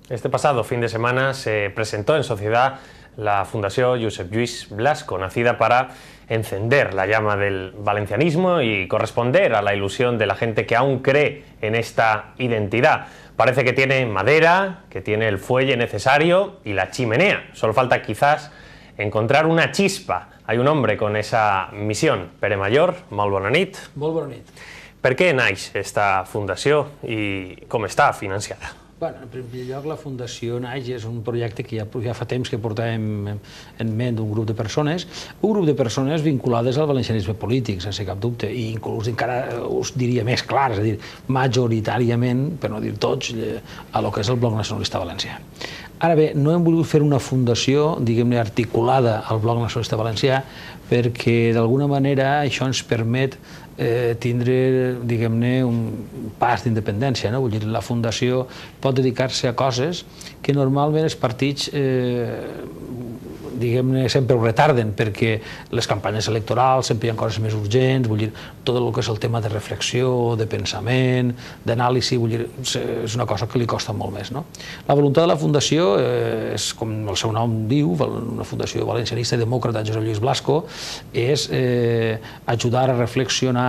Este pasado fin de semana se presentó en sociedad la Fundación Josep Lluís Blasco, nacida para encender la llama del valencianismo y corresponder a la ilusión de la gente que aún cree en esta identidad. Parece que tiene madera, que tiene el fuelle necesario y la chimenea. Solo falta quizás encontrar una chispa. Hay un hombre con esa misión. Pere Mayor, molt bona nit. Molt bona nit. Per què naix esta fundació i com està financiada? Bueno, en primer lloc, la Fundació naix és un projecte que ja fa temps que portàvem en ment un grup de persones vinculades al valencianisme polític, sense cap dubte, i inclús encara us diria més clar, és a dir, majoritàriament, per no dir tots, a lo que és el Bloc Nacionalista Valencià. Ara bé, no hem volgut fer una fundació, diguem-ne, articulada al Bloc Nacionalista Valencià, perquè d'alguna manera això ens permet tindre, diguem-ne, un pas d'independència, no? Vull dir, la Fundació pot dedicar-se a coses que normalment els partits diguem-ne, sempre ho retarden, perquè les campanyes electorals sempre hi ha coses més urgents, vull dir, tot el que és el tema de reflexió, de pensament, d'anàlisi, vull dir, és una cosa que li costa molt més, no? La voluntat de la Fundació és, com el seu nom diu, una fundació valencianista i demòcrata, Josep Lluís Blasco, és ajudar a reflexionar,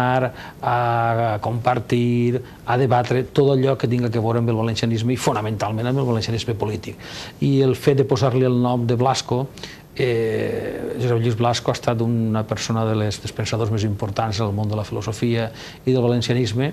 a compartir, a debatre tot allò que tinga que veure amb el valencianisme i fonamentalment amb el valencianisme polític. I el fet de posar-li el nom de Blasco, Josep Lluís Blasco ha estat una persona dels pensadors més importants del món de la filosofia i del valencianisme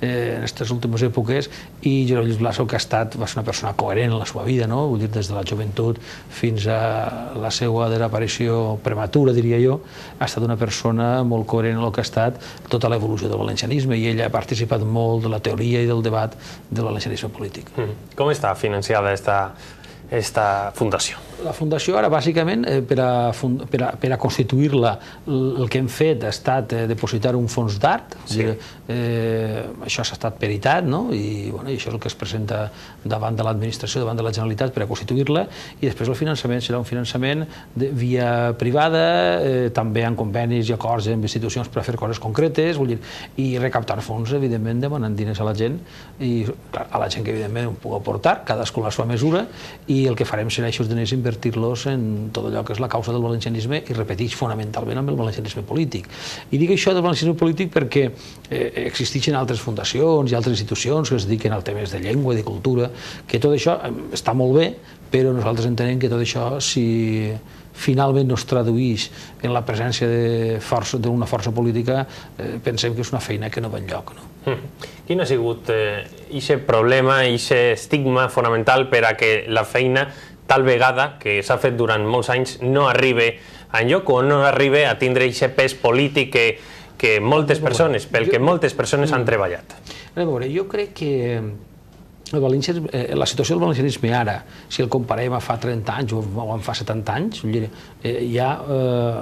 en aquestes últimes èpoques, i Josep Lluís Blasco que va ser una persona coherent en la seva vida, no? Vull dir, des de la joventut fins a la seva desaparició prematura, diria jo, ha estat una persona molt coherent en el que ha estat tota l'evolució del valencianisme, i ella ha participat molt de la teoria i del debat del valencianisme polític. Com està financiada esta fundació? La fundació ara, bàsicament, per a constituir-la, el que hem fet ha estat depositar un fons d'art. Això s'ha estat peritat, no? I això és el que es presenta davant de l'administració, davant de la Generalitat, per a constituir-la, i després el finançament serà un finançament via privada, també en convenis i acords amb institucions per a fer coses concretes, vull dir, i recaptar fons, evidentment, demanant diners a la gent, i a la gent que, evidentment, ho pugui aportar, cadascú a la seva mesura, i el que farem serà aquests diners invertir-los en tot allò que és la causa del valencianisme, i repeteix fonamentalment amb el valencianisme polític. I dic això del valencianisme polític perquè existeixen altres fundacions i altres institucions que es dediquen a temes de llengua i de cultura, que tot això està molt bé, però nosaltres entenem que tot això, si finalment no es tradueix en la presència d'una força política, pensem que és una feina que no va enlloc. Quin ha sigut aquest problema, aquest estigma fonamental per a que la feina tal vegada que s'ha fet durant molts anys no arribi a enlloc o no arribi a tindre aquest pes polític que moltes persones, pel que moltes persones han treballat? A veure, jo crec que la situació del valencianisme ara, si el comparem a fa 30 anys o a fa 70 anys, ja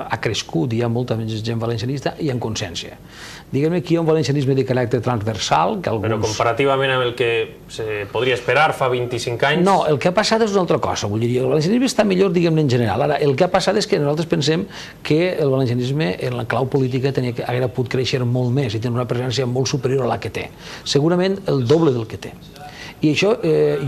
ha crescut, hi ha molta més gent valencianista i en consciència. Diguem-ne que hi ha un valencianisme de caràcter transversal... Però comparativament amb el que se podria esperar fa 25 anys... No, el que ha passat és una altra cosa. Vull dir, el valencianisme està millor, diguem-ne, en general. Ara, el que ha passat és que nosaltres pensem que el valencianisme en la clau política hauria pogut créixer molt més i tenir una presència molt superior a la que té. Segurament el doble del que té. I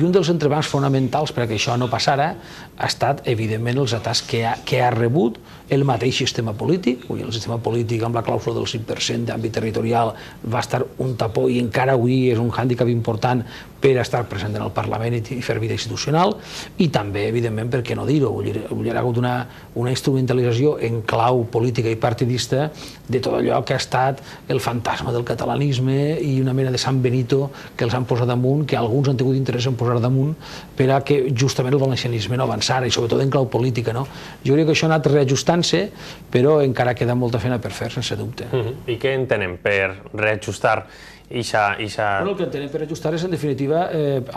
un dels entrebancs fonamentals perquè això no passara ha estat, evidentment, els atacs que ha rebut el mateix sistema polític. El sistema polític, amb la clàusula del 5% d'àmbit territorial, va estar un tapó i encara avui és un hàndicap important per estar present en el Parlament i fer vida institucional, i també, evidentment, per què no dir-ho, hi ha hagut una instrumentalització en clau política i partidista de tot allò que ha estat el fantasma del catalanisme i una mena de Sant Benito que els han posat damunt, que alguns han tingut interès en posar damunt per a que justament el valencianisme no avançara, i sobretot en clau política. Jo crec que això ha anat reajustant-se, però encara queda molta feina per fer, sense dubte. I què entenem per reajustar el que entenem per ajustar és, en definitiva,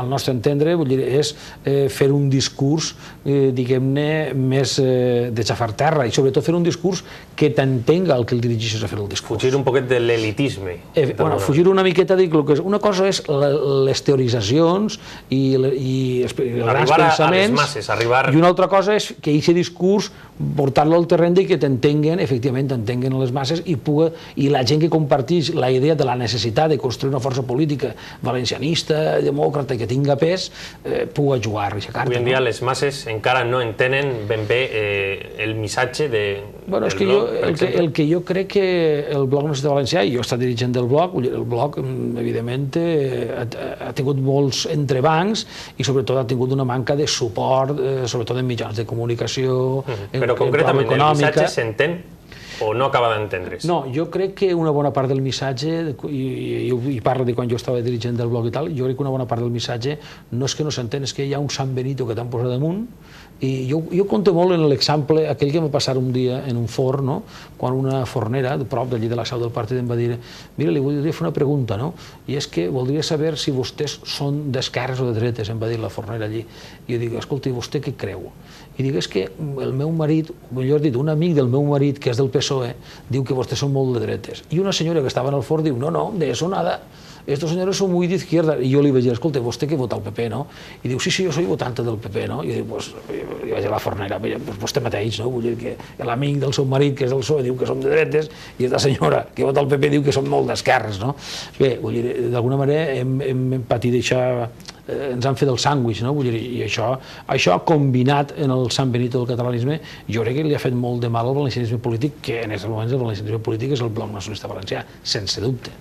al nostre entendre, és fer un discurs, diguem-ne, més de xafar terra, i sobretot fer un discurs que t'entenga el que el dirigeixes a fer el discurs. Fugir un poquet de l'elitisme. Fugir una miqueta, dic, una cosa és les teoritzacions i els grans pensaments, i una altra cosa és que aquest discurs portar-lo al terreny de que t'entenguen, efectivament t'entenguen les masses, i la gent que comparteix la idea de la necessitat de construir una força política valencianista, demòcrata, que tinga pes, puga jugar a aquesta carta. Avui en dia les masses encara no entenen ben bé el missatge del blog, el que jo crec que el Bloc Nacionalista Valencià, i jo he estat dirigent del Bloc, el Bloc, evidentment, ha tingut molts entrebancs i sobretot ha tingut una manca de suport, sobretot en mitjans de comunicació, però concretament el missatge s'entén o no acaba d'entendre's? No, jo crec que una bona part del missatge, i parlo de quan jo estava dirigent del Bloc i tal, jo crec que una bona part del missatge no és que no s'entén, és que hi ha un Sant Benito que t'han posat damunt, i jo conto molt en l'exemple, aquell que em va passar un dia en un forn, quan una fornera, de prop d'allí de la seu del partit, em va dir: mira, li voldria fer una pregunta, i és que voldria saber si vostès són d'esquerres o de dretes, em va dir la fornera allí. I jo dic: escolta, vostè què creu? I dic: és que el meu marit, millor dit, un amic del meu marit, que és del PSOE, diu que vostès són molt de dretes. I una senyora que estava en el forn diu: no, de eso nada. Estos señores son muy de izquierda. I jo li vaig dir: escolta, vostè que vota al PP, no? I diu: sí, jo soy votante del PP, no? I dic: pues, li vaig dir a la fornera: vostè mateix, no? Vull dir que l'amic del seu marit, que és del PSOE, diu que som de dretes, i aquesta senyora que vota al PP diu que som molt d'esquerres, no? Bé, vull dir, d'alguna manera hem patit això, ens han fet el sàndwich, no? Vull dir, i això combinat en el Sant Benito del catalanisme, jo crec que li ha fet molt de mal al valencianisme polític, que en aquests moments el valencianisme polític és el Bloc Nacionalista Valencià, sense dubte.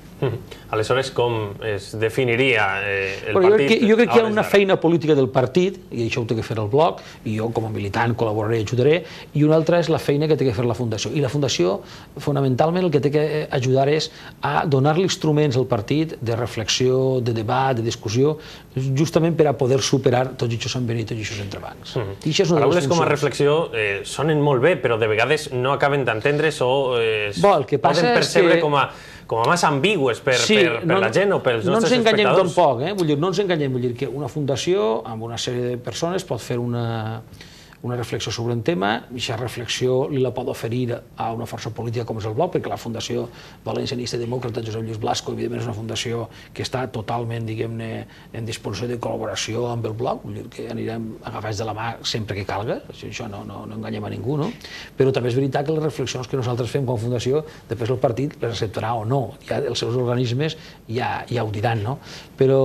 Aleshores, com es definiria el partit? Jo crec que hi ha una feina política del partit, i això ho té que fer el Bloc, i jo com a militant col·laboraré i ajudaré, i una altra és la feina que té que fer la Fundació. I la Fundació, fonamentalment, el que té que ajudar és a donar-li instruments al partit de reflexió, de debat, de discussió, justament per a poder superar tots aquests Sant Benito i aquests entrebancs. Paraules com a reflexió sonen molt bé, però de vegades no acaben d'entendre's o poden percebre com a massa ambigües per la gent o pels nostres espectadors. No ens enganyem tampoc, no ens enganyem, vull dir que una fundació amb una sèrie de persones pot fer una reflexió sobre un tema, i aquesta reflexió li la pot oferir a una força política com és el Bloc, perquè la Fundació Valencianista i Demòcrata Josep Lluís Blasco, evidentment, és una fundació que està totalment, diguem-ne, en disposició de col·laboració amb el Bloc, vull dir que anirem agafats de la mà sempre que calga, això no enganyem a ningú, no? Però també és veritat que les reflexions que nosaltres fem com a fundació, després el partit les acceptarà o no, ja els seus organismes ja ho diran, no? Però,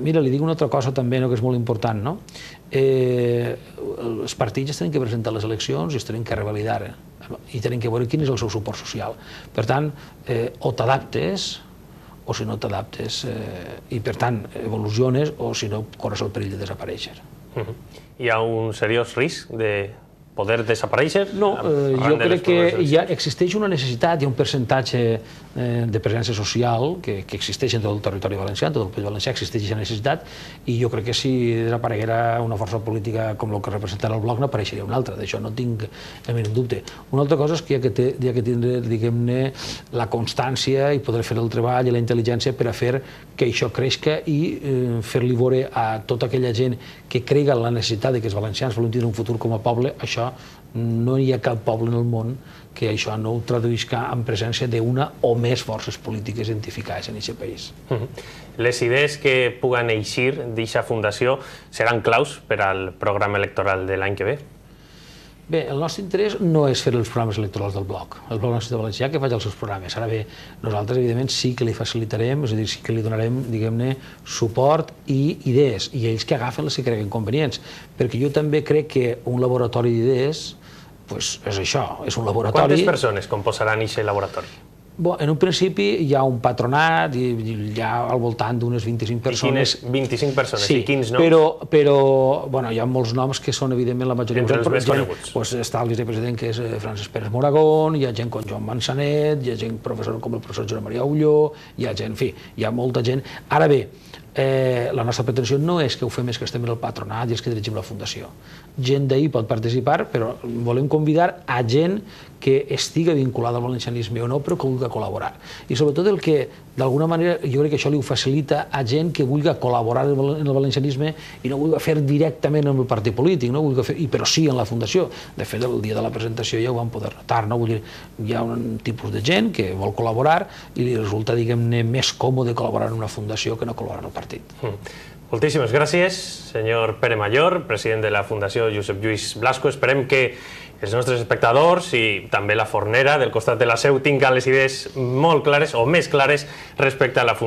mira, li dic una altra cosa també, que és molt important, no? Els partits es tenen que presentar a les eleccions i es tenen que revalidar i tenen que veure quin és el seu suport social. Per tant, o t'adaptes o si no t'adaptes i per tant evoluciones o si no corres el perill de desaparèixer. Hi ha un seriós risc de poder desaparèixer? No, jo crec que ja existeix una necessitat, hi ha un percentatge de presència social que existeix en tot el territori valencià, en tot el País Valencià existeix aquesta necessitat, i jo crec que si desapareguera una força política com el que representarà el Bloc, n'apareixeria una altra, d'això no tinc el mínim dubte. Una altra cosa és que hi ha que tindre, diguem-ne, la constància i poder fer el treball i la intel·ligència per a fer que això creixca i fer-li veure a tota aquella gent que crega en la necessitat que els valencians volen tindre un futur com a poble. Això no hi ha cap poble en el món que això no ho traduïsca en presència d'una o més forces polítiques identificades en aquest país. Les idees que puguen eixir d'aquesta fundació seran claus per al programa electoral de l'any que ve? Bé, el nostre interès no és fer els programes electorals del Bloc. El Bloc Nacionalista Valencià que faci els seus programes. Ara bé, nosaltres, evidentment, sí que li facilitarem, és a dir, sí que li donarem, diguem-ne, suport i idees, i ells que agafen les que creguen convenients. Perquè jo també crec que un laboratori d'idees és això, és un laboratori... Quantes persones composaran aquest laboratori? En un principi hi ha un patronat i hi ha al voltant d'unes 25 persones. I quines 25 persones? I quins noms? Però hi ha molts noms que són, evidentment, la majoria... Entre els més coneguts. Està el vicepresident, que és Francesc Pérez Moragón, hi ha gent com Joan Manzanet, hi ha gent professor com el professor Josep Maria Ulló, hi ha gent, en fi, hi ha molta gent. Ara bé, la nostra pretensió no és que ho fem, és que estem en el patronat i és que dirigim la fundació. Gent d'ahir pot participar, però volem convidar a gent que estigui vinculada al valencianisme o no, però que vulgui col·laborar. I sobretot el que, d'alguna manera, jo crec que això li ho facilita a gent que vulgui col·laborar en el valencianisme i no vulgui fer directament amb el partit polític, però sí en la fundació. De fet, el dia de la presentació ja ho vam poder notar, no? Vull dir, hi ha un tipus de gent que vol col·laborar i li resulta, diguem-ne, més còmode col·laborar en una fundació que no col·laborar en el partit. Moltíssimes gràcies, senyor Pere Mayor, president de la Fundació Josep Lluís Blasco. Esperem que els nostres espectadors i també la fornera del costat de la seu tinguin les idees molt clares o més clares respecte a la fundació.